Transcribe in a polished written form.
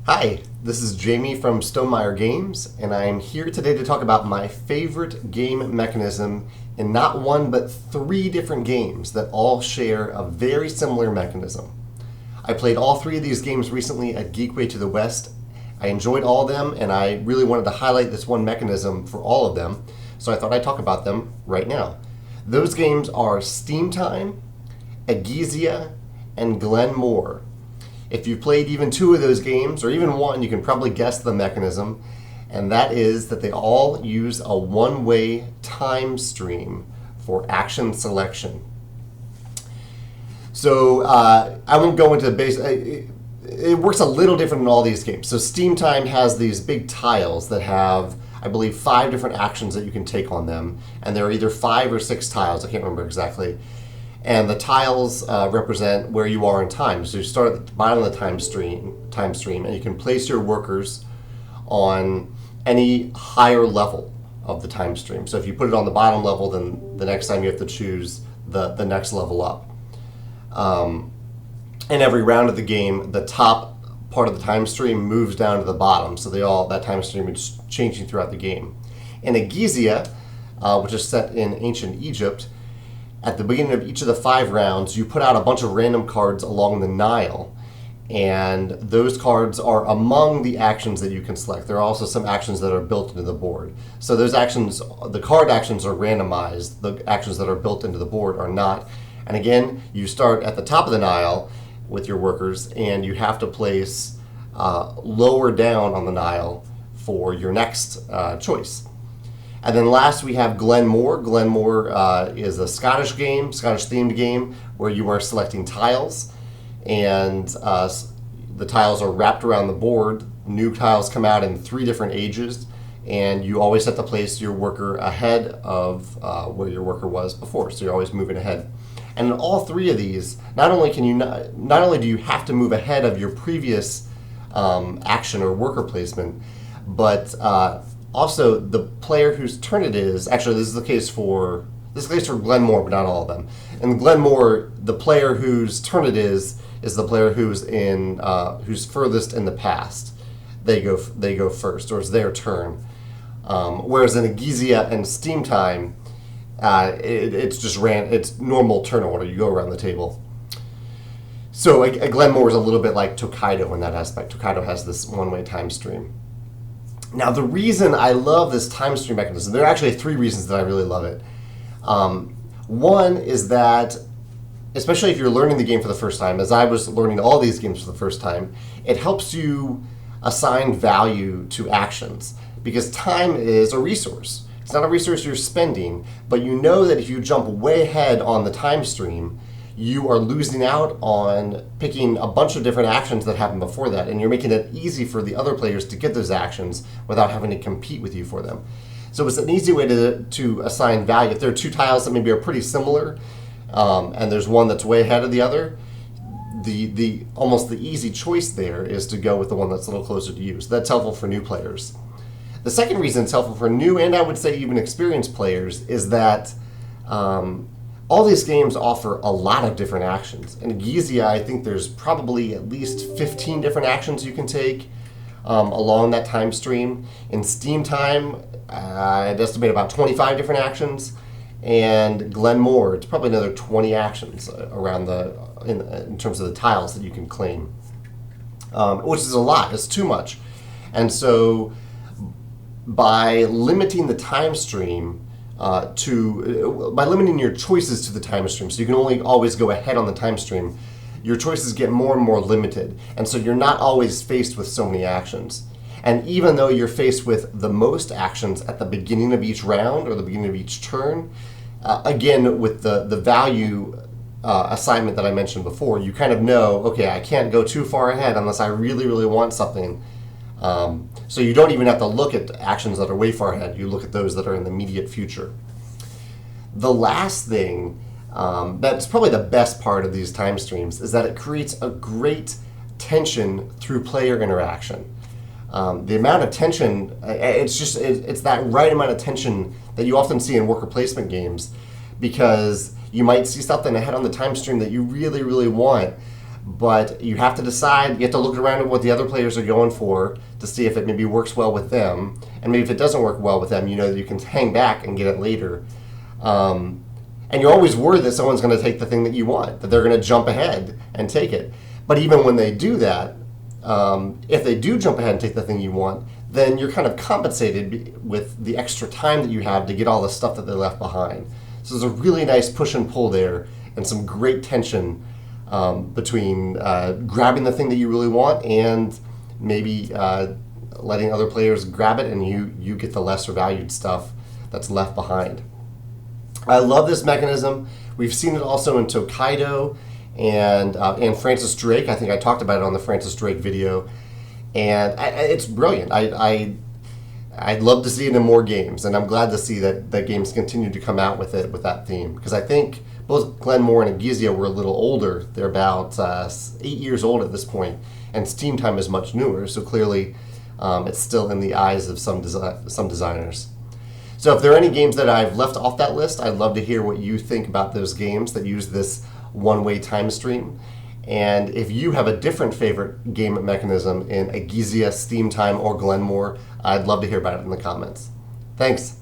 Hi, this is Jamey from Stonemeyer Games, and I am here today to talk about my favorite game mechanism in not one but three different games that all share a very similar mechanism. I played all three of these games recently at Geekway to the West. I enjoyed all of them, and I really wanted to highlight this one mechanism for all of them, so I thought I'd talk about them right now. Those games are Steam Time, Egizia, and Glen More. If you've played even two of those games, or even one, you can probably guess the mechanism, and that is that they all use a one-way time stream for action selection. So I won't go into base. It works a little different in all these games. So Steam Time has these big tiles that have, I believe, 5 different actions that you can take on them, and there are either 5 or 6 tiles. I can't remember exactly. And the tiles represent where you are in time. So you start at the bottom of the time stream, and you can place your workers on any higher level of the time stream. So if you put it on the bottom level, then the next time you have to choose the next level up. And every round of the game, the top part of the time stream moves down to the bottom. So that time stream is changing throughout the game. In Egizia, which is set in ancient Egypt, at the beginning of each of the 5 rounds, you put out a bunch of random cards along the Nile, and those cards are among the actions that you can select. There are also some actions that are built into the board. So those actions, the card actions are randomized. The actions that are built into the board are not. And again, you start at the top of the Nile with your workers, and you have to place lower down on the Nile for your next choice. And then last we have Glen More. Glen More is a Scottish themed game, where you are selecting tiles, and the tiles are wrapped around the board. New tiles come out in 3 different ages, and you always have to place your worker ahead of where your worker was before, so you're always moving ahead. And in all 3 of these, not only do you have to move ahead of your previous action or worker placement, but also, the player whose turn it is, actually this is the case for Glen More, but not all of them. In Glen More, the player whose turn it is the player who's furthest in the past. They go first, or it's their turn. Whereas in Egizia and Steam Time, it's normal turn order. You go around the table. So Glen More is a little bit like Tokaido in that aspect. Tokaido has this one-way time stream. Now, the reason I love this time stream mechanism, there are actually 3 reasons that I really love it. One is that, especially if you're learning the game for the first time, as I was learning all these games for the first time, it helps you assign value to actions, because time is a resource. It's not a resource you're spending, but you know that if you jump way ahead on the time stream, you are losing out on picking a bunch of different actions that happened before that, and you're making it easy for the other players to get those actions without having to compete with you for them. So it's an easy way to assign value. If there are 2 tiles that maybe are pretty similar, and there's one that's way ahead of the other, the almost the easy choice there is to go with the one that's a little closer to you. So that's helpful for new players. The second reason it's helpful for new, and I would say even experienced players, is that all these games offer a lot of different actions. In Egizia, I think there's probably at least 15 different actions you can take along that time stream. In Steam Time, I'd estimate about 25 different actions. And Glen More, it's probably another 20 actions around in terms of the tiles that you can claim, which is a lot. It's too much. And so by limiting the time stream, by limiting your choices to the time stream, so you can only always go ahead on the time stream, your choices get more and more limited, and so you're not always faced with so many actions. And even though you're faced with the most actions at the beginning of each round or the beginning of each turn, again, with the value assignment that I mentioned before, you kind of know, okay, I can't go too far ahead unless I really, really want something. So you don't even have to look at actions that are way far ahead. You look at those that are in the immediate future. The last thing, that's probably the best part of these time streams, is that it creates a great tension through player interaction. The amount of tension, it's that right amount of tension that you often see in worker placement games, because you might see something ahead on the time stream that you really, really want, but you have to decide, you have to look around at what the other players are going for to see if it maybe works well with them. And maybe if it doesn't work well with them, you know that you can hang back and get it later. And you're always worried that someone's going to take the thing that you want, that they're going to jump ahead and take it. But even when they do that, if they do jump ahead and take the thing you want, then you're kind of compensated with the extra time that you have to get all the stuff that they left behind. So there's a really nice push and pull there, and some great tension between grabbing the thing that you really want and maybe letting other players grab it, and you get the lesser valued stuff that's left behind. I love this mechanism. We've seen it also in Tokaido and Francis Drake. I think I talked about it on the Francis Drake video, and it's brilliant. I'd love to see it in more games, and I'm glad to see that games continue to come out with it with that theme, because I think both Glen More and Egizia were a little older. They're about 8 years old at this point, and Steam Time is much newer, so clearly it's still in the eyes of some designers. So if there are any games that I've left off that list, I'd love to hear what you think about those games that use this one-way time stream. And if you have a different favorite game mechanism in Egizia, Steam Time, or Glen More, I'd love to hear about it in the comments. Thanks.